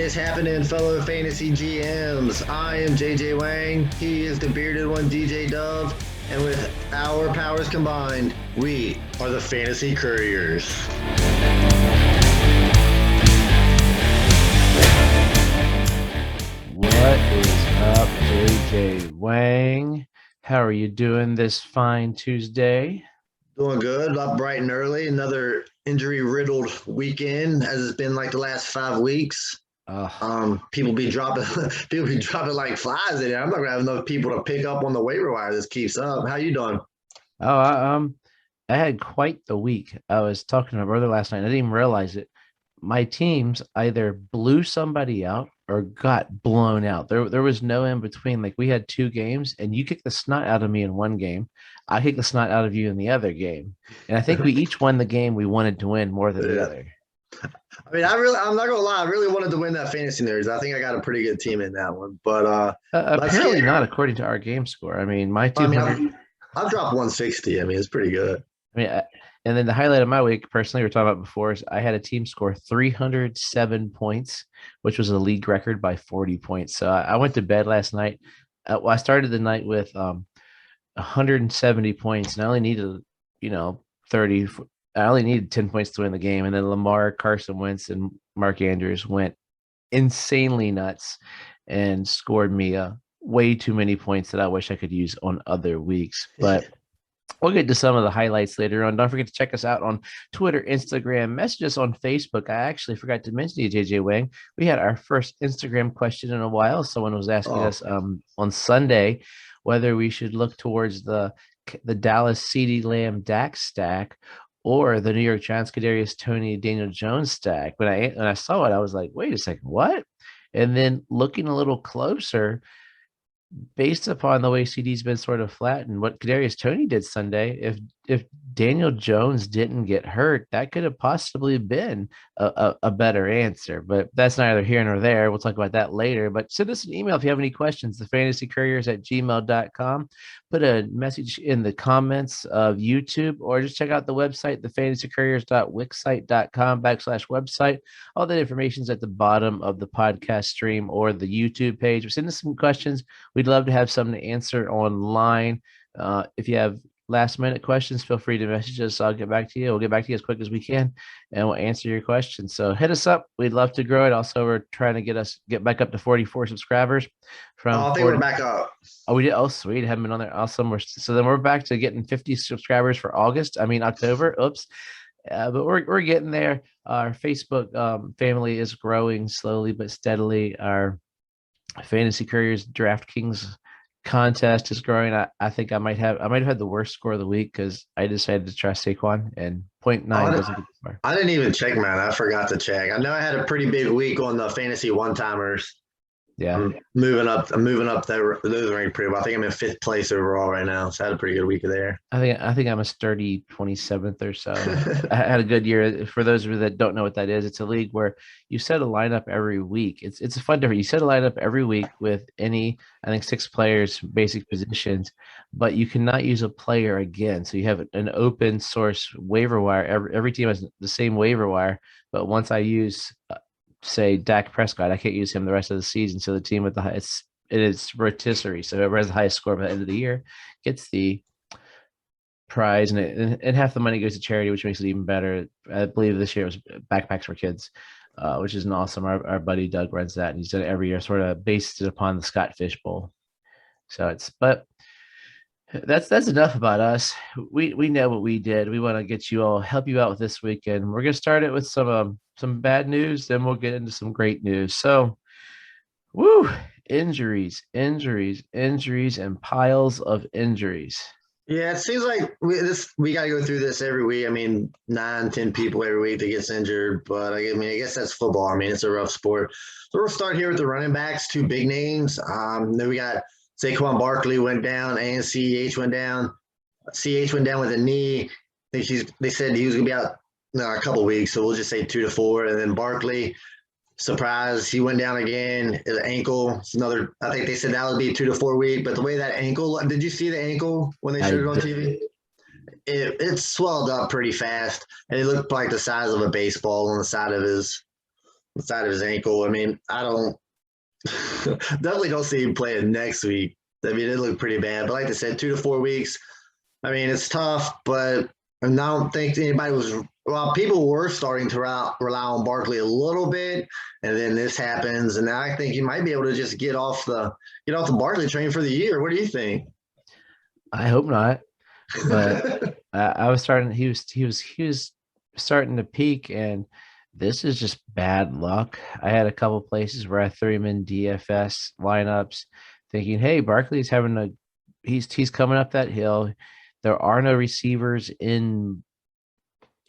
is happening, fellow fantasy GMs? I am JJ Wang. He is the bearded one, DJ Dove. And with our powers combined, we are the Fantasy Couriers. What is up, JJ Wang? How are you doing this fine Tuesday? Doing good, up bright and early. Another injury-riddled weekend, as it's been like the last 5 weeks. People be dropping like flies in there. I'm not gonna have enough people to pick up on the waiver wire. This keeps up. How you doing? I had quite the week. I was talking to my brother last night. I didn't even realize it. My teams either blew somebody out or got blown out. There was no in between. Like we had 2 games, and you kicked the snot out of me in one game. I kicked the snot out of you in the other game, and I think we each won the game we wanted to win more than the other. I mean, I'm not gonna lie. I really wanted to win that fantasy nerds. I think I got a pretty good team in that one, but apparently not according to our game score. I mean, my 200. I've dropped 160. I mean, it's pretty good. I mean, and then the highlight of my week, personally, we were talking about before, is I had a team score 307 points, which was a league record by 40 points. So I went to bed last night. I started the night with 170 points, and I only needed, 30. I only needed 10 points to win the game. And then Lamar, Carson Wentz, and Mark Andrews went insanely nuts and scored me way too many points that I wish I could use on other weeks. But we'll get to some of the highlights later on. Don't forget to check us out on Twitter, Instagram, message us on Facebook. I actually forgot to mention to you, JJ Wang. We had our first Instagram question in a while. Someone was asking us on Sunday whether we should look towards the Dallas CeeDee Lamb Dak stack or the New York Giants Kadarius Toney Daniel Jones stack. When I saw it, I was like, wait a second, what? And then looking a little closer, based upon the way CD's been sort of flat and what Kadarius Toney did Sunday, if Daniel Jones didn't get hurt, that could have possibly been a better answer. But that's neither here nor there. We'll talk about that later. But send us an email if you have any questions, thefantasycouriers@gmail.com. Put a message in the comments of YouTube, or just check out the website, thefantasycouriers.wixsite.com/website. All that information is at the bottom of the podcast stream or the YouTube page. Send us some questions. We'd love to have some to answer online. If you have last minute questions, feel free to message us. I'll get back to you. We'll get back to you as quick as we can, and we'll answer your questions. So hit us up. We'd love to grow it. Also, we're trying to get back up to 44 subscribers. I think we're back up. Oh, we did. Oh, sweet. Haven't been on there. Awesome. So then we're back to getting 50 subscribers for October. Oops. But we're getting there. Our Facebook family is growing slowly but steadily. Our Fantasy Couriers DraftKings contest is growing. I think I might have had the worst score of the week because I decided to trust Saquon, and 0.9 doesn't get far. I didn't even check, man. I forgot to check. I know I had a pretty big week on the fantasy one-timers. Yeah, I'm moving up those ranked pretty well. I think I'm in 5th place overall right now, so I had a pretty good week there. I think I'm a sturdy 27th or so. I had a good year. For those of you that don't know what that is, it's a league where you set a lineup every week. It's a fun different. You set a lineup every week with I think 6 players, basic positions, but you cannot use a player again. So you have an open source waiver wire. Every team has the same waiver wire, but once I use say Dak Prescott, I can't use him the rest of the season. So the team with the highest, it is rotisserie. So whoever has the highest score by the end of the year gets the prize, and half the money goes to charity, which makes it even better. I believe this year it was backpacks for kids, which is an awesome. Our buddy Doug runs that, and he's done it every year, sort of based it upon the Scott Fish Bowl. So that's enough about us. We know what we did. We want to help you out with this weekend. We're gonna start it with some bad news, then we'll get into some great news. So, injuries, and piles of injuries. Yeah, it seems like we got to go through this every week. I mean, 9-10 people every week that gets injured, but I guess that's football. I mean, it's a rough sport. So we'll start here with the running backs, 2 big names. Then we got Saquon Barkley went down, and CEH went down. CH went down with a knee. They said he was going to be out a couple of weeks, so we'll just say 2 to 4. And then Barkley, surprise, he went down again. His ankle, it's another. I think they said that would be 2 to 4 week. But the way that ankle, did you see the ankle when they showed it on TV? It swelled up pretty fast, and it looked like the size of a baseball on the side of his side of his ankle. I mean, I don't definitely don't see him playing next week. I mean, it looked pretty bad. But like I said, 2 to 4 weeks. I mean, it's tough, but I don't think anybody was. Well, people were starting to rely on Barkley a little bit, and then this happens, and now I think he might be able to just get off the Barkley train for the year. What do you think? I hope not, but I was starting. He was starting to peak, and this is just bad luck. I had a couple places where I threw him in DFS lineups, thinking, "Hey, Barkley's having a he's coming up that hill. There are no receivers in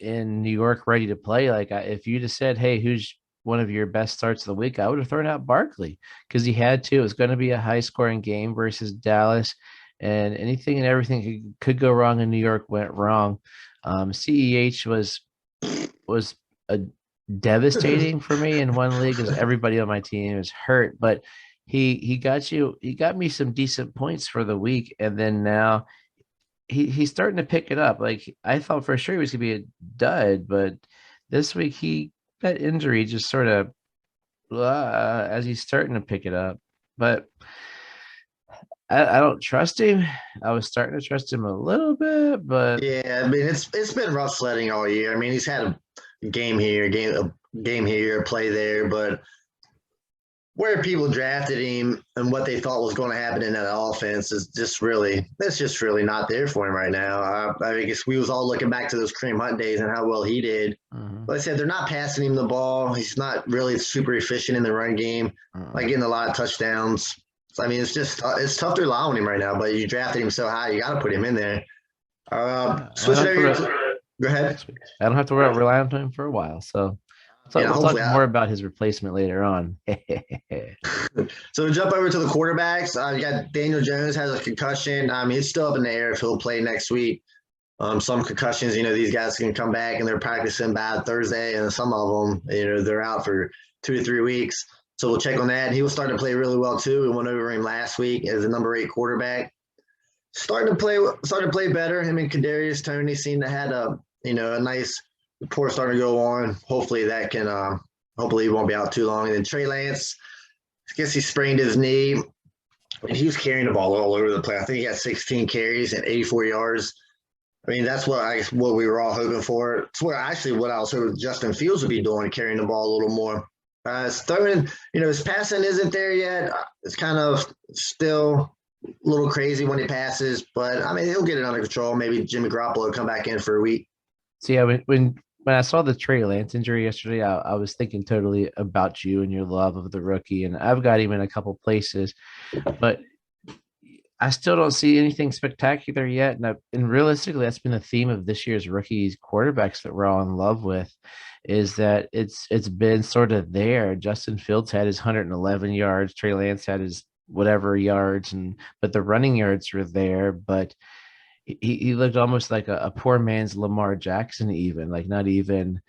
New York ready to play." Like if you just said, "Hey, who's one of your best starts of the week?" I would have thrown out Barkley because he had to. It was going to be a high scoring game versus Dallas, and anything and everything could go wrong in New York went wrong. CEH was a devastating for me in one league as everybody on my team is hurt, but he got me some decent points for the week, and then now he's starting to pick it up. Like I thought for sure he was gonna be a dud, but this week that injury just sort of as he's starting to pick it up. But I don't trust him. I was starting to trust him a little bit, but Yeah, I mean it's been rough sledding all year. I mean he's had a game here, a game here, a play there, but where people drafted him and what they thought was going to happen in that offense is just really not there for him right now. I guess we was all looking back to those Kareem Hunt days and how well he did. Like I said, they're not passing him the ball. He's not really super efficient in the run game, like getting a lot of touchdowns. So, I mean, it's tough to rely on him right now. But you drafted him so high, you got to put him in there. Switching over. Go ahead. I don't have to rely on him for a while. So we'll talk more about his replacement later on. So jump over to the quarterbacks. You got Daniel Jones has a concussion. I mean, it's still up in the air if he'll play next week. Some concussions, these guys can come back and they're practicing bad Thursday, and some of them, they're out for 2 to 3 weeks. So we'll check on that. He was starting to play really well too. We went over him last week as the number 8 quarterback. Starting to play better. Him and Kadarius Toney seem to have a nice rapport starting to go on. Hopefully that can hopefully he won't be out too long. And then Trey Lance, I guess he sprained his knee, and he was carrying the ball all over the place. I think he had 16 carries and 84 yards. I mean, that's what we were all hoping for. It's what I was hoping Justin Fields would be doing, carrying the ball a little more. His throwing, his passing isn't there yet. It's kind of still a little crazy when he passes, but I mean, he'll get it under control. Maybe Jimmy Garoppolo will come back in for a week. So yeah, when I saw the Trey Lance injury yesterday, I was thinking totally about you and your love of the rookie, and I've got him in a couple places, but I still don't see anything spectacular yet. And realistically, that's been the theme of this year's rookies quarterbacks that we're all in love with, is that it's been sort of there. Justin Fields had his 111 yards. Trey Lance had his whatever yards, but the running yards were there. But he looked almost like a poor man's Lamar Jackson, even like not even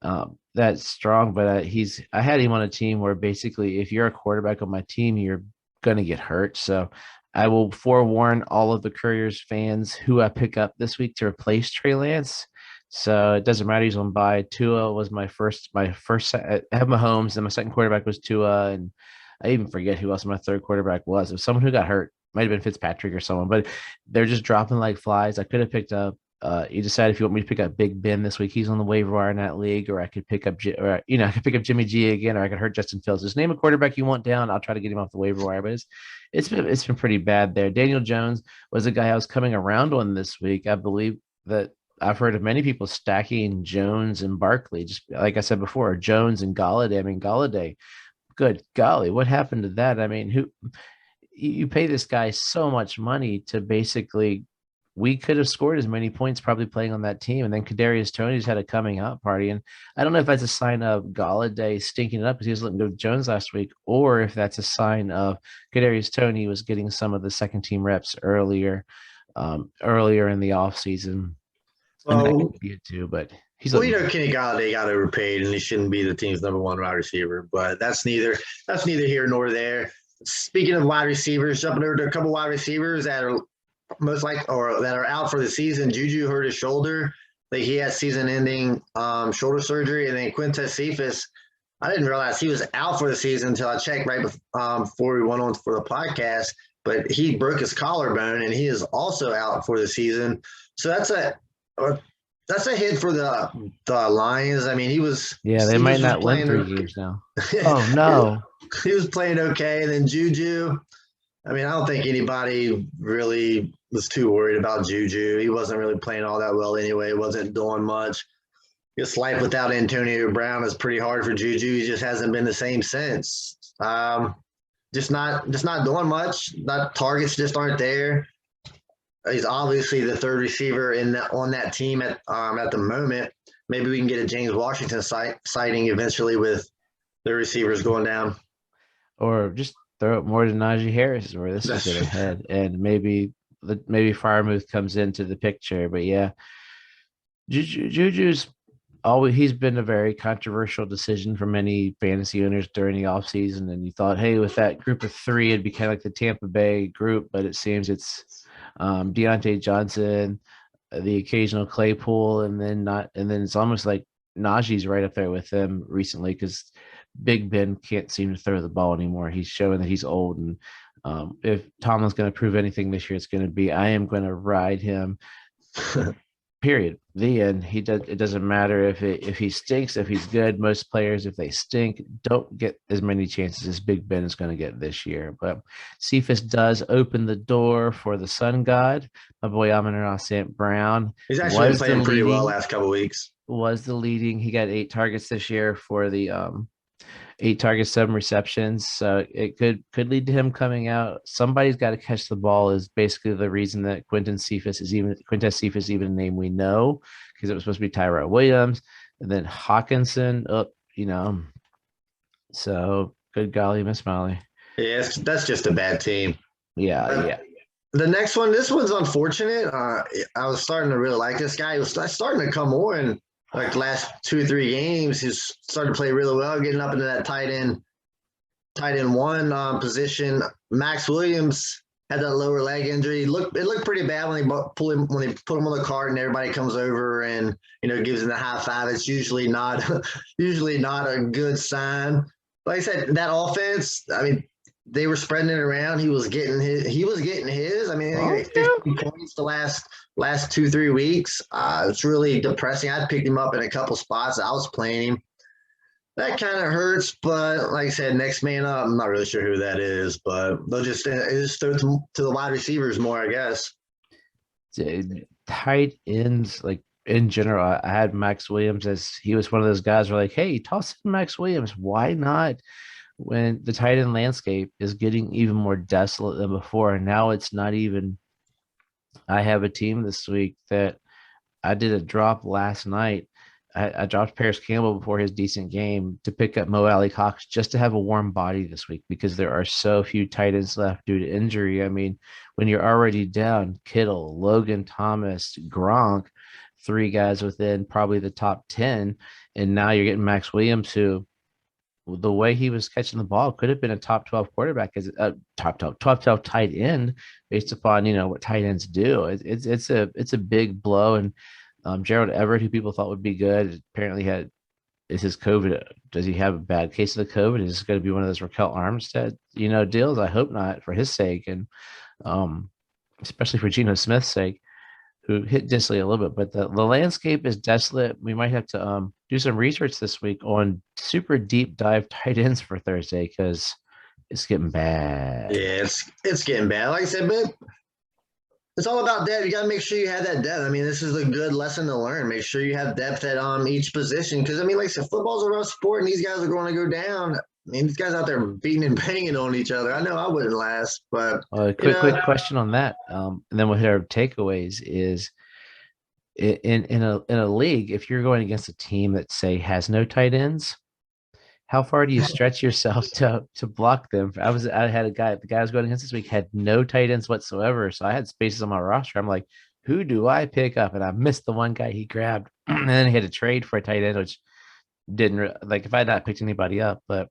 that strong. But I had him on a team where basically if you're a quarterback on my team, you're gonna get hurt. So I will forewarn all of the Couriers fans who I pick up this week to replace Trey Lance. So it doesn't matter who's on bye. Tua was my first. I have Mahomes, and my second quarterback was Tua, and I even forget who else my third quarterback was. It was someone who got hurt. Might have been Fitzpatrick or someone, but they're just dropping like flies. I could have picked up. You decide if you want me to pick up Big Ben this week. He's on the waiver wire in that league, or I could pick up, I could pick up Jimmy G again, or I could hurt Justin Fields. Just name a quarterback you want down. I'll try to get him off the waiver wire, but it's been pretty bad there. Daniel Jones was a guy I was coming around on this week. I believe that I've heard of many people stacking Jones and Barkley. Just like I said before, Jones and Galladay. I mean, Galladay, good golly, what happened to that? I mean, you pay this guy so much money to basically. We could have scored as many points probably playing on that team. And then Kadarius Toney's had a coming out party. And I don't know if that's a sign of Galladay stinking it up because he was letting go Jones last week, or if that's a sign of Kadarius Toney was getting some of the second team reps earlier in the offseason. Well, and that could be it too, but he's Kenny Galladay got overpaid and he shouldn't be the team's number 1 wide receiver, but that's neither here nor there. Speaking of wide receivers, jumping over to a couple wide receivers that are that are out for the season. Juju hurt his shoulder. Like he had season-ending shoulder surgery, and then Quintez Cephas I didn't realize he was out for the season until I checked right before we went on for the podcast. But he broke his collarbone, and he is also out for the season. So that's a hit for the Lions. I mean, he was They might not win playing 3 games now. Oh no. he was playing okay, and then Juju. I mean, I don't think anybody really was too worried about Juju. He wasn't really playing all that well anyway. Wasn't doing much. This life without Antonio Brown is pretty hard for Juju. He just hasn't been the same since. Just not doing much. Not targets just aren't there. He's obviously the third receiver on that team at the moment. Maybe we can get a James Washington sighting eventually with the receivers going down. Or just throw it more to Najee Harris is where this is going to head, and maybe Freiermuth comes into the picture. But yeah, Juju's he's been a very controversial decision for many fantasy owners during the offseason. And you thought, hey, with that group of three, it'd be kind of like the Tampa Bay group, but it seems it's Deontay Johnson, the occasional Claypool, and then it's almost like Najee's right up there with them recently because Big Ben can't seem to throw the ball anymore. He's showing that he's old, and if Tomlin's going to prove anything this year, it's going to be I am going to ride him. Period. The end. It doesn't matter if he stinks, if he's good. Most players, if they stink, don't get as many chances as Big Ben is going to get this year. But Cephas does open the door for the Sun God, my boy Amon-Ra St. Brown. He's actually been playing pretty well last couple of weeks. Was the leading. He got 8 targets this year for the 8 targets, 7 receptions. So it could lead to him coming out. Somebody's got to catch the ball is basically the reason that Quintez Cephas is even a name we know, because it was supposed to be Tyrell Williams and then Hawkinson up, So good golly, Miss Molly. Yeah, that's just a bad team. Yeah. The next one, this one's unfortunate. I was starting to really like this guy. He was starting to come on. Like the last 2 or 3 games, he's started to play really well, getting up into that tight end one position. Max Williams had that lower leg injury. It looked pretty bad when they put him on the cart and everybody comes over and gives him the high five. It's usually not a good sign. Like I said, that offense, I mean, they were spreading it around. He was getting his. I mean, I think 15 points the last 2-3 weeks. It's really depressing. I picked him up in a couple spots. I was playing him. That kind of hurts, but like I said, next man up. I'm not really sure who that is, but they'll just throw it to the wide receivers more, I guess. Tight ends, like in general, I had Max Williams as he was one of those guys who were like, hey, toss in Max Williams. Why not? When the tight end landscape is getting even more desolate than before. And now it's not even – I have a team this week that I did a drop last night. I dropped Paris Campbell before his decent game to pick up Mo Alley Cox just to have a warm body this week because there are so few tight ends left due to injury. I mean, when you're already down Kittle, Logan Thomas, Gronk, 3 guys within probably the top 10, and now you're getting Max Williams who – the way he was catching the ball could have been a top 12 quarterback as a top 12 tight end based upon, what tight ends do. It's a big blow. And Gerald Everett, who people thought would be good, apparently is his COVID. Does he have a bad case of the COVID? Is this going to be one of those Raquel Armstead, deals? I hope not for his sake. And especially for Geno Smith's sake, who hit desolate a little bit, but the landscape is desolate. We might have to do some research this week on super deep dive tight ends for Thursday because it's getting bad. Yeah, it's getting bad. Like I said, but it's all about depth. You got to make sure you have that depth. I mean, this is a good lesson to learn. Make sure you have depth at each position because, I mean, like I said, football's a rough sport, and these guys are going to go down. I mean, these guys out there beating and banging on each other. I know I wouldn't last, but quick question on that, and then we'll hit our takeaways. Is in a league, if you're going against a team that say has no tight ends, how far do you stretch yourself to block them? I had the guy I was going against this week had no tight ends whatsoever, so I had spaces on my roster. I'm like, who do I pick up? And I missed the one guy he grabbed, and then he had to trade for a tight end, which didn't like if I had not picked anybody up, but.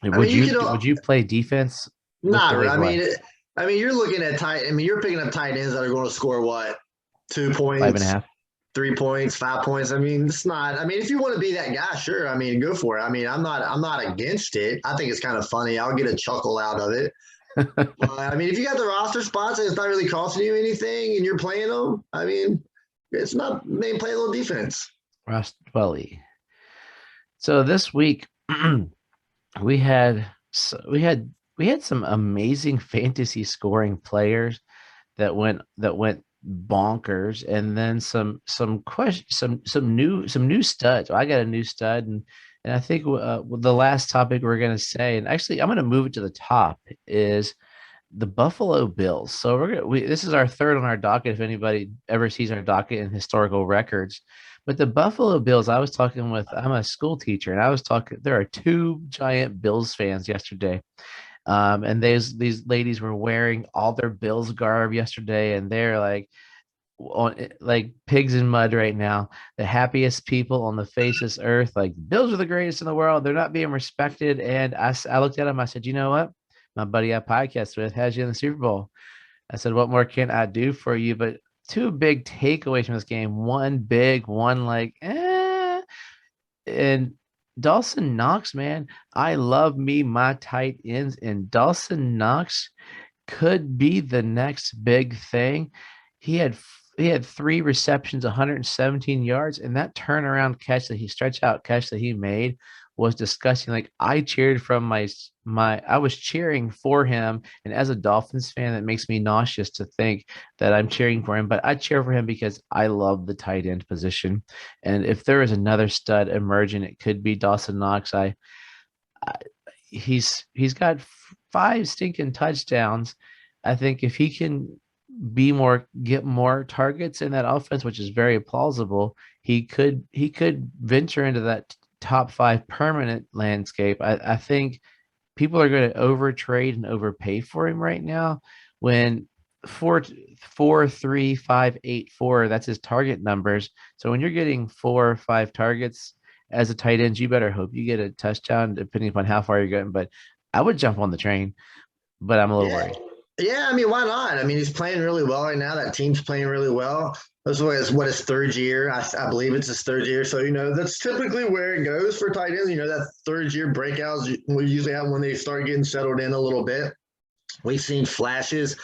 Would you play defense? Not really. I mean, you're looking at you're picking up tight ends that are going to score what, 2 points, 5.5. 3 points, 5 points. I mean, it's not. I mean, if you want to be that guy, sure. I mean, go for it. I mean, I'm not against it. I think it's kind of funny. I'll get a chuckle out of it. But I mean, if you got the roster spots and it's not really costing you anything, and you're playing them, I mean, it's not. Maybe play a little defense. Ross Dwelly. So this week we had some amazing fantasy scoring players that went bonkers, and then some new studs. I got a new stud, and I think the last topic we're going to say, and actually I'm going to move it to the top, is the Buffalo Bills. So this is our third on our docket if anybody ever sees our docket in historical records. But the Buffalo Bills, I'm a school teacher, and I was talking, there are two giant Bills fans yesterday. And these ladies were wearing all their Bills garb yesterday, and they're like pigs in mud right now. The happiest people on the face of this earth. Like, Bills are the greatest in the world. They're not being respected. And I looked at them. I said, you know what? My buddy I podcast with has you in the Super Bowl. I said, what more can I do for you? But two big takeaways from this game. One big, one like, and Dawson Knox, man, I love me my tight ends, and Dawson Knox could be the next big thing. He had 3 receptions, 117 yards, and that turnaround catch that he stretch out catch that he made was disgusting. Like, I cheered from I was cheering for him, and as a Dolphins fan, that makes me nauseous to think that I'm cheering for him, but I cheer for him because I love the tight end position. And if there is another stud emerging, it could be Dawson Knox. He's got 5 stinking touchdowns. I think if he can get more targets in that offense, which is very plausible, he could venture into that top 5 permanent landscape. I think people are going to overtrade and overpay for him right now. When 4.3, 5.8, 4, that's his target numbers. So when you're getting 4 or 5 targets as a tight end, you better hope you get a touchdown, depending upon how far you're going. But I would jump on the train, but I'm a little worried. Yeah, I mean, why not? I mean, he's playing really well right now. That team's playing really well. This is what his third year. I believe it's his third year. So, that's typically where it goes for tight ends. That third year breakouts we usually have when they start getting settled in a little bit. We've seen flashes.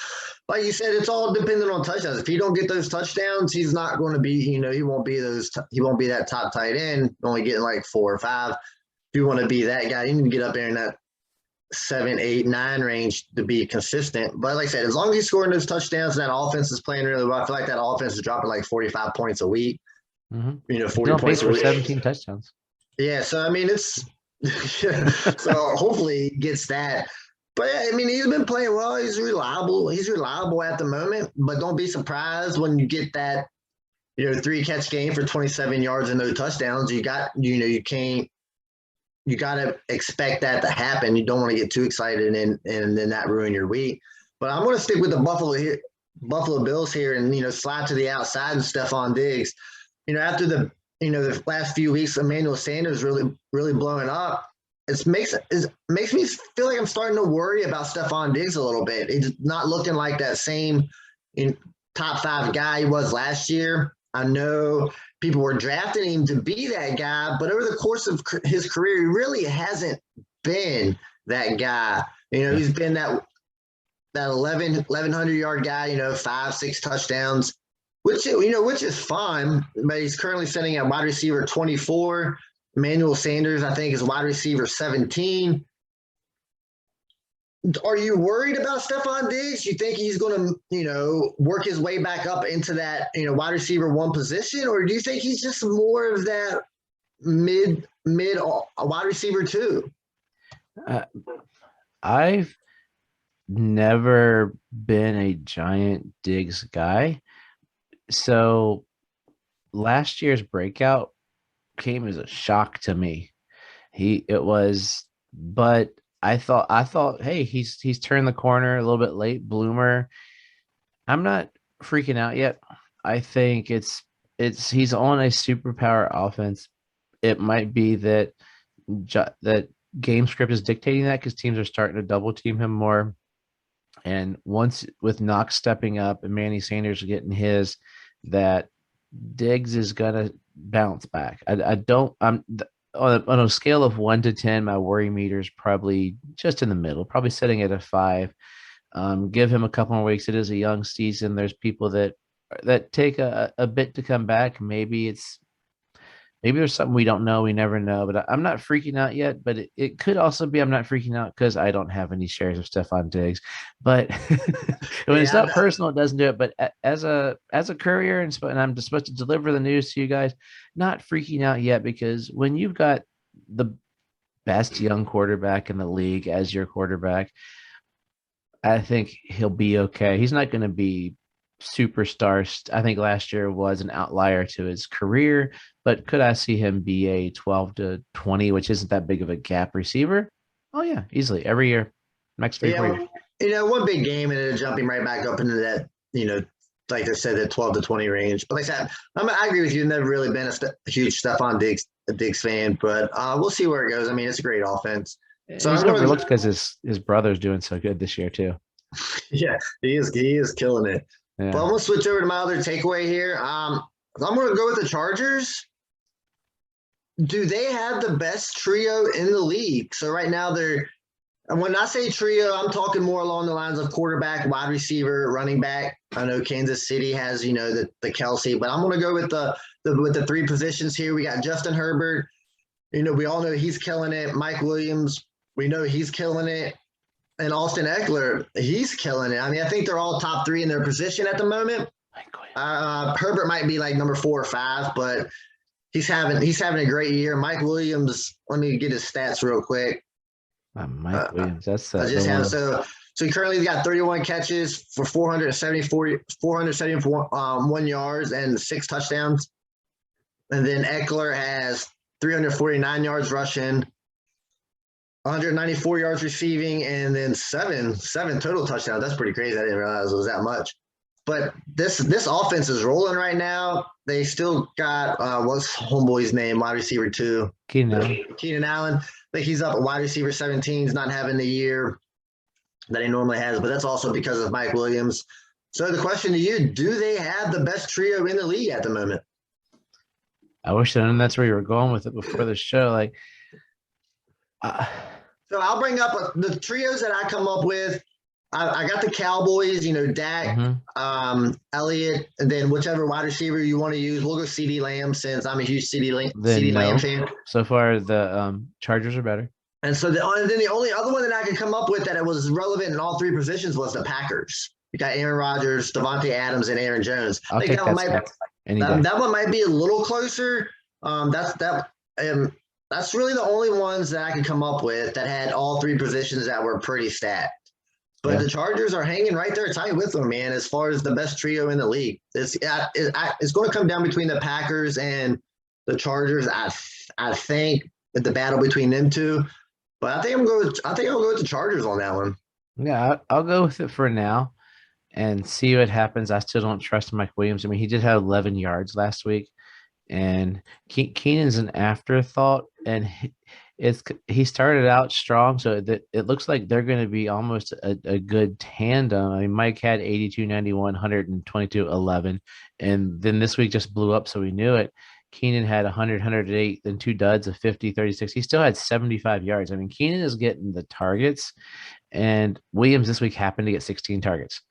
Like you said, it's all dependent on touchdowns. If he don't get those touchdowns, he's not going to be, he won't be that top tight end, only getting like 4 or 5. If you want to be that guy, you need to get up there in that 7, 8, 9 range to be consistent. But like I said, as long as he's scoring those touchdowns and that offense is playing really well, I feel like that offense is dropping like 45 points a week. Mm-hmm. 40 points a week. 17 touchdowns. Yeah, so I mean, it's so hopefully he gets that. But I mean, he's been playing well. He's reliable. He's reliable at the moment. But don't be surprised when you get that, 3-catch game for 27 yards and no touchdowns. You got to expect that to happen. You don't want to get too excited and then that ruin your week. But I'm going to stick with the Buffalo Bills here and, slide to the outside and Stephon Diggs. After the last few weeks, Emmanuel Sanders really, really blowing up. It makes me feel like I'm starting to worry about Stephon Diggs a little bit. He's not looking like that same top 5 guy he was last year. I know people were drafting him to be that guy, but over the course of his career, he really hasn't been that guy. He's been that 1,100-yard guy, 5, 6 touchdowns, which is fine, but he's currently sitting at wide receiver 24. Emmanuel Sanders, I think, is wide receiver 17. Are you worried about Stephon Diggs? You think he's going to, work his way back up into that, wide receiver 1 position? Or do you think he's just more of that mid wide receiver 2? I've never been a giant Diggs guy. So last year's breakout came as a shock to me. But I thought, hey, he's turned the corner, a little bit late bloomer. I'm not freaking out yet. I think he's on a superpower offense. It might be that game script is dictating that because teams are starting to double team him more. And once with Knox stepping up and Manny Sanders getting his, that Diggs is gonna bounce back. I don't. On a scale of 1 to 10, my worry meter is probably just in the middle, probably sitting at a 5. Give him a couple more weeks. It is a young season. There's people that take a bit to come back. Maybe there's something we don't know. We never know. But I'm not freaking out yet. But it could also be I'm not freaking out because I don't have any shares of Stephon Diggs. But when it's not personal, it doesn't do it. But as a courier and I'm just supposed to deliver the news to you guys, not freaking out yet because when you've got the best young quarterback in the league as your quarterback, I think he'll be okay. He's not going to be superstar. I think last year was an outlier to his career, but could I see him be a 12 to 20, which isn't that big of a gap receiver? Oh yeah, easily every year, next 3 4 years. One big game and then jumping right back up into that, like I said, that 12 to 20 range. But like I said, I agree with you. Never really been a huge Stephon Diggs fan, but we'll see where it goes. I mean, it's a great offense. So he's overlooked because his brother's doing so good this year too. Yeah, he is killing it. Yeah. But I'm gonna switch over to my other takeaway here. I'm gonna go with the Chargers. Do they have the best trio in the league? So right now and when I say trio, I'm talking more along the lines of quarterback, wide receiver, running back. I know Kansas City has, the Kelsey, but I'm gonna go with the three positions here. We got Justin Herbert. We all know he's killing it. Mike Williams, we know he's killing it. And Austin Eckler, he's killing it. I mean, I think they're all top 3 in their position at the moment. Herbert might be like number 4 or 5, but he's having a great year. Mike Williams, let me get his stats real quick. Mike Williams, that's I just have so he currently got 31 catches for 471 yards and 6 touchdowns. And then Eckler has 349 yards rushing, 194 yards receiving, and then seven total touchdowns. That's pretty crazy. I didn't realize it was that much. But this offense is rolling right now. They still got what's homeboy's name, wide receiver 2, Keenan Allen. I think he's up at wide receiver 17. He's not having the year that he normally has, but that's also because of Mike Williams. So the question to you: do they have the best trio in the league at the moment? I wish I knew that's where you were going with it before the show. So I'll bring up the trios that I come up with. I got the Cowboys, Dak, Elliott, and then whichever wide receiver you want to use. We'll go CeeDee Lamb since I'm a huge CeeDee Lamb fan. So far, the Chargers are better. And so then the only other one that I could come up with that it was relevant in all 3 positions was the Packers. You got Aaron Rodgers, Devontae Adams, and Aaron Jones. I'll take that one might be a little closer. That's really the only ones that I could come up with that had all 3 positions that were pretty stacked. But the Chargers are hanging right there tight with them, man, as far as the best trio in the league. It's going to come down between the Packers and the Chargers, I think, with the battle between them two. But I think I'll go with the Chargers on that one. Yeah, I'll go with it for now and see what happens. I still don't trust Mike Williams. I mean, he did have 11 yards last week. And Keenan's an afterthought, and he started out strong, so it looks like they're going to be almost a good tandem. I mean, Mike had 82, 91, 122, 11, and then this week just blew up, so we knew it. Keenan had 100, 108, then 2 duds of 50, 36. He still had 75 yards. I mean, Keenan is getting the targets, and Williams this week happened to get 16 targets.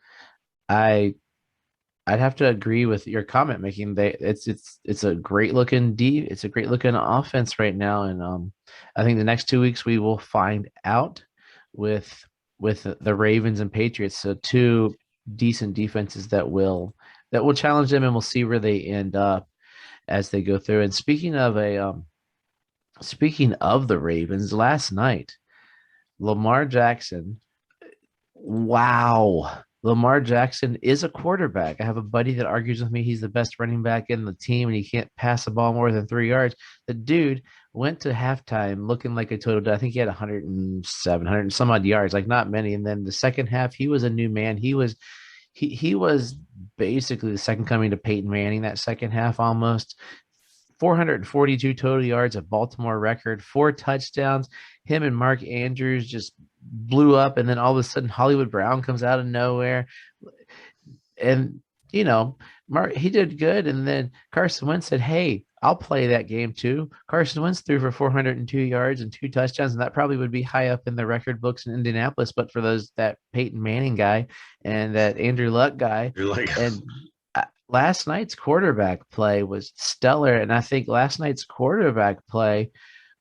I'd have to agree with your comment making. It's a great looking it's a great looking offense right now, and I think the next 2 weeks we will find out with the Ravens and Patriots. So 2 decent defenses that will challenge them, and we'll see where they end up as they go through. And speaking of the Ravens, last night, Lamar Jackson, wow. Lamar Jackson is a quarterback. I have a buddy that argues with me he's the best running back in the team and he can't pass the ball more than 3 yards. The dude went to halftime looking like a total. I think he had 107, 100 and some odd yards, like not many. And then the second half, he was a new man. He was basically the second coming to Peyton Manning that second half almost. 442 total yards, a Baltimore record, 4 touchdowns. Him and Mark Andrews just blew up, and then all of a sudden Hollywood Brown comes out of nowhere. And He did good. And then Carson Wentz said, hey, I'll play that game too. Carson Wentz threw for 402 yards and 2 touchdowns, and that probably would be high up in the record books in Indianapolis, but for that Peyton Manning guy and that Andrew Luck guy. You're like, And last night's quarterback play was stellar. And I think last night's quarterback play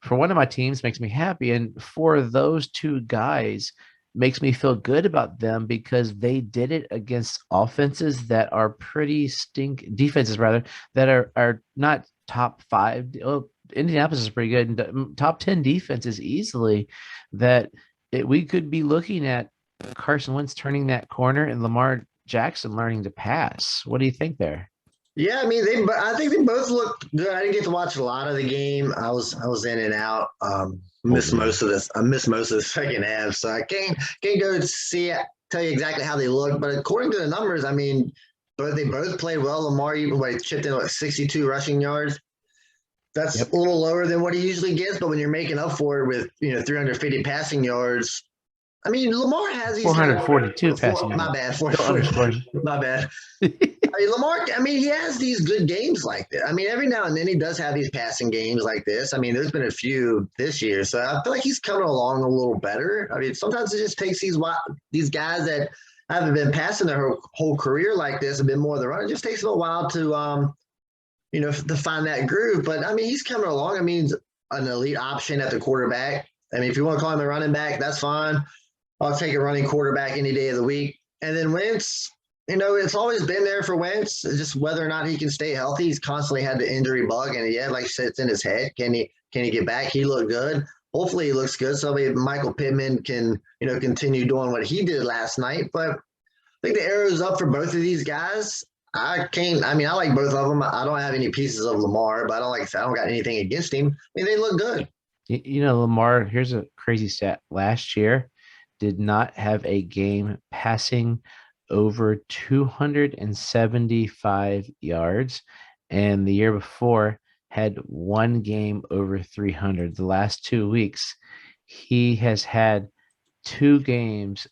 for one of my teams makes me happy. And for those two guys, makes me feel good about them because they did it against offenses that are pretty defenses rather, that are not top 5. Oh, Indianapolis is pretty good, and top 10 defenses easily. We could be looking at Carson Wentz turning that corner and Lamar Jackson learning to pass. What do you think there? Yeah, I mean, I think they both looked good. I didn't get to watch a lot of the game. I was in and out. Missed most of this. I missed most of the second half, so I can't go tell you exactly how they look. But according to the numbers, I mean, they both played well. Lamar even chipped in 62 rushing yards. That's a little lower than what he usually gets, but when you're making up for it with 350 passing yards. I mean, Lamar has these 442 passing yards. My bad. 442. My bad. I mean, Lamar, he has these good games like that. I mean, every now and then he does have these passing games like this. I mean, there's been a few this year, so I feel like he's coming along a little better. I mean, sometimes it just takes these guys that haven't been passing their whole career like this, a bit more of the run. It just takes them a while to, to find that groove. But, I mean, he's coming along. I mean, an elite option at the quarterback. I mean, if you want to call him a running back, that's fine. I'll take a running quarterback any day of the week. And then Wentz, it's always been there for Wentz. It's just whether or not he can stay healthy. He's constantly had the injury bug, and like you said, it's in his head. Can he get back? He looked good. Hopefully, he looks good. So maybe Michael Pittman can continue doing what he did last night. But I think the arrow's up for both of these guys. I like both of them. I don't have any pieces of Lamar, but I don't got anything against him. I mean, they look good. Lamar. Here's a crazy stat. Last year, did not have a game passing over 275 yards. And the year before had one game over 300. The last 2 weeks, he has had 2 games.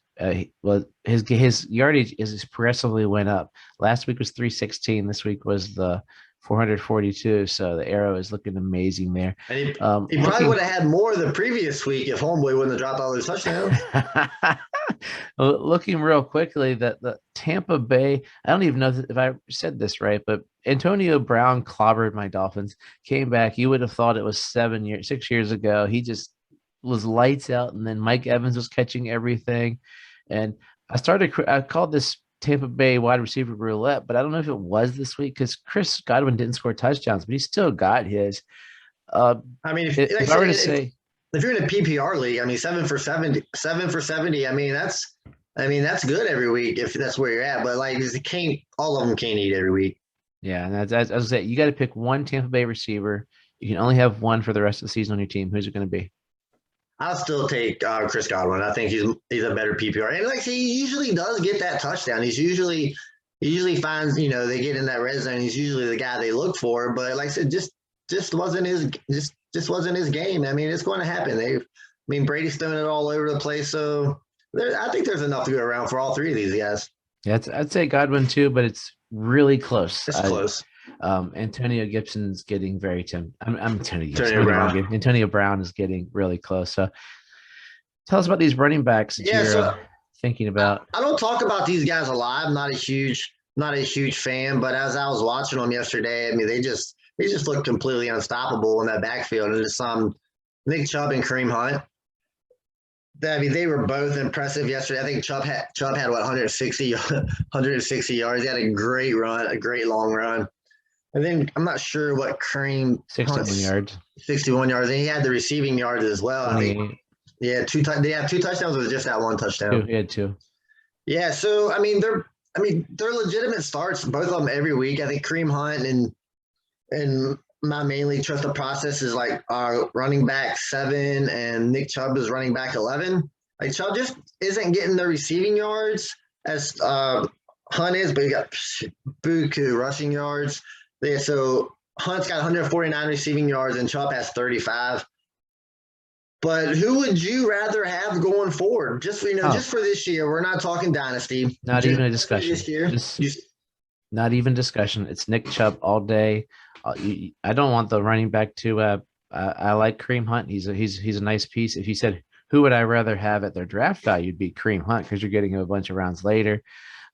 His yardage is progressively went up. Last week was 316. This week was the 442. So the arrow is looking amazing there. And he probably would have had more the previous week if Homeboy wouldn't have dropped all those touchdowns. Looking real quickly, the Tampa Bay, I don't even know if I said this right, but Antonio Brown clobbered my Dolphins, came back. You would have thought it was 6 years ago. He just was lights out, and then Mike Evans was catching everything. And I called this Tampa Bay wide receiver roulette, but I don't know if it was this week because Chris Godwin didn't score touchdowns, but he still got his. I mean, if you're in a PPR league, I mean, 7 for 70. I mean, that's good every week if that's where you're at. But all of them can't eat every week. Yeah, and as I said, you got to pick one Tampa Bay receiver. You can only have one for the rest of the season on your team. Who's it going to be? I'll still take Chris Godwin. I think he's a better PPR, and he usually does get that touchdown. He usually finds they get in that red zone. He's usually the guy they look for. But like I said, just wasn't his game. I mean, it's going to happen. Brady's throwing it all over the place. So I think there's enough to go around for all 3 of these guys. Yeah, I'd say Godwin too, but it's really close. It's close. Antonio Gibson's getting very I'm Antonio Gibson. Antonio Brown is getting really close. So tell us about these running backs that you're thinking about. I don't talk about these guys a lot. I'm not a huge fan, but as I was watching them yesterday, I mean, they just look completely unstoppable in that backfield. And just Nick Chubb and Kareem Hunt. I mean, they were both impressive yesterday. I think Chubb had 160 yards. He had a great run, a great long run. And then I'm not sure what Kareem 61 yards. 61 yards. And he had the receiving yards as well. I mean, yeah, they have 2 touchdowns or just that 1 touchdown? He had 2. Yeah, so they're legitimate starts, both of them every week. I think Kareem Hunt and my mainly trust the process is running back 7 and Nick Chubb is running back 11. Like Chubb just isn't getting the receiving yards as Hunt is, but he got buku rushing yards. Yeah, so Hunt's got 149 receiving yards and Chubb has 35. But who would you rather have going forward? Just for this year, we're not talking dynasty. Not even a discussion. This year, Not even discussion. It's Nick Chubb all day. I don't want the running back to. I like Kareem Hunt. He's a nice piece. If you said who would I rather have at their draft value, it'd be Kareem Hunt because you're getting him a bunch of rounds later.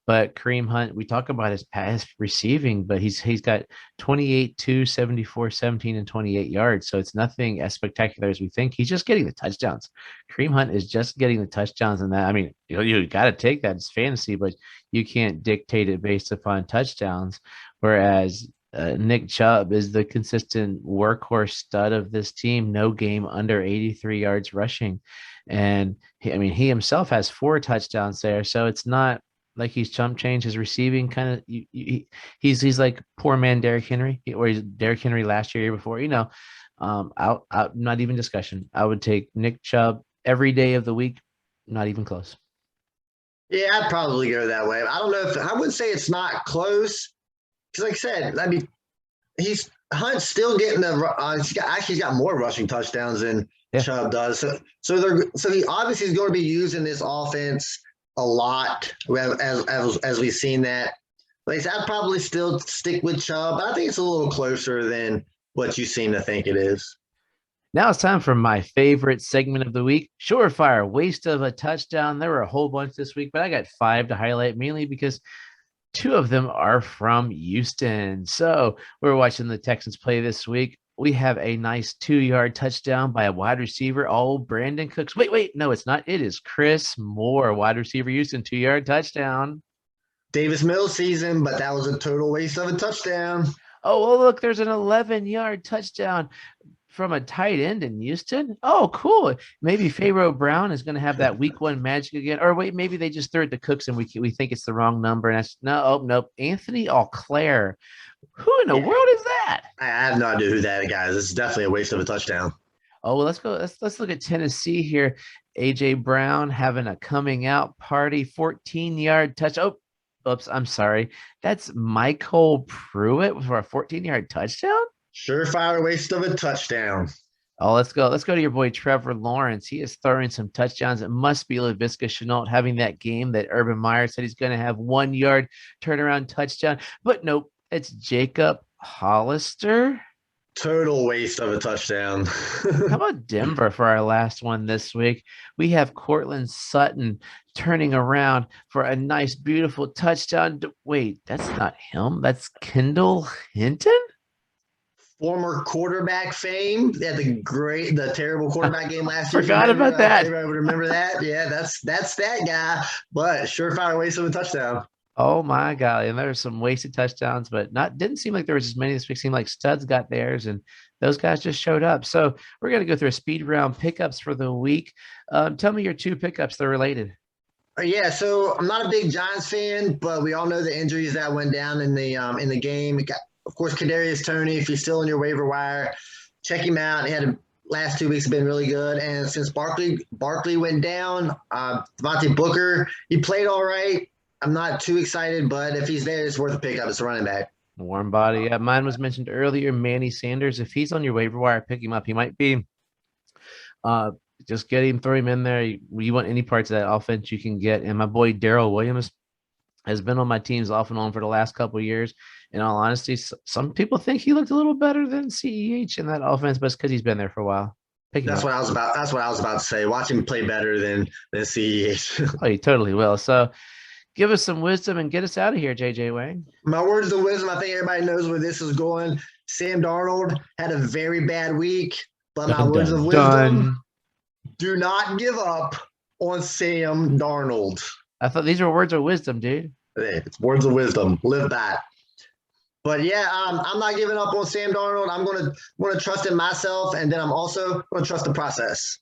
But Kareem Hunt, we talk about his pass receiving, but he's got 28, 2, 74, 17, and 28 yards. So it's nothing as spectacular as we think. He's just getting the touchdowns. Kareem Hunt is just getting the touchdowns, and that, I mean, you got to take that as fantasy, but you can't dictate it based upon touchdowns. Whereas Nick Chubb is the consistent workhorse stud of this team. No game under 83 yards rushing, and he himself has 4 touchdowns there. So it's not like he's chump change his receiving kind of. He's like poor man Derrick Henry, or he's Derrick Henry last year before. Out not even discussion. I would take Nick Chubb every day of the week. Not even close. Yeah, I'd probably go that way. I don't know if I would say it's not close because, like I said, I mean, Hunt's still getting he's got more rushing touchdowns than Chubb does. So he obviously is going to be using this offense a lot as we've seen that. Like I said, I'd probably still stick with Chubb, but I think it's a little closer than what you seem to think it is. Now it's time for my favorite segment of the week, Surefire Waste of a Touchdown. There were a whole bunch this week, but I got 5 to highlight, mainly because 2 of them are from Houston. So we're watching the Texans play this week. We have a nice 2-yard touchdown by a wide receiver. Oh, Brandon Cooks. Wait. No, it's not. It is Chris Moore, wide receiver Houston, 2-yard touchdown. Davis Mills season, but that was a total waste of a touchdown. Oh, well, look, there's an 11-yard touchdown from a tight end in Houston. Oh, cool. Maybe Pharaoh Brown is going to have that week 1 magic again. Or wait, maybe they just threw it to Cooks and we think it's the wrong number. And nope. Anthony Auclair. Who in the world is that? I have no idea who that guy is. This is definitely a waste of a touchdown. Oh, well, let's go. Let's look at Tennessee here. AJ Brown having a coming out party, 14-yard touch. Oh, oops, I'm sorry. That's Michael Pruitt for a 14-yard touchdown. Surefire waste of a touchdown. Oh, let's go. Let's go to your boy Trevor Lawrence. He is throwing some touchdowns. It must be Laviska Shenault having that game that Urban Meyer said he's going to have 1-yard turnaround touchdown. But nope, it's Jacob Hollister. Total waste of a touchdown. How about Denver for our last one this week? We have Cortland Sutton turning around for a nice, beautiful touchdown. Wait, that's not him. That's Kendall Hinton? Former quarterback fame. They had the terrible quarterback game last year. Forgot about that. Everybody would remember that. Yeah, that's that guy. But surefire waste of a touchdown. Oh my God. And there were some wasted touchdowns, but didn't seem like there was as many this week. Seemed like studs got theirs and those guys just showed up. So we're going to go through a speed round pickups for the week. Tell me your 2 pickups that are related. Yeah, so I'm not a big Giants fan, but we all know the injuries that went down in the game. Of course, Kadarius Toney, if he's still in your waiver wire, check him out. He had last 2 weeks have been really good. And since Barkley went down, Devontae Booker, he played all right. I'm not too excited, but if he's there, it's worth a pickup. It's a running back. Warm body. Yeah, mine was mentioned earlier, Manny Sanders. If he's on your waiver wire, pick him up. He might be. Just get him, throw him in there. You want any parts of that offense you can get. And my boy Darrell Williams has been on my teams off and on for the last couple of years. In all honesty, some people think he looked a little better than CEH in that offense, but it's because he's been there for a while. That's what I was about to say. Watch him play better than CEH. Oh, he totally will. So give us some wisdom and get us out of here, JJ Wang. My words of wisdom, I think everybody knows where this is going. Sam Darnold had a very bad week, but my words of wisdom, do not give up on Sam Darnold. I thought these were words of wisdom, dude. It's words of wisdom. Live that. But yeah, I'm not giving up on Sam Darnold. I'm going to trust in myself, and then I'm also going to trust the process.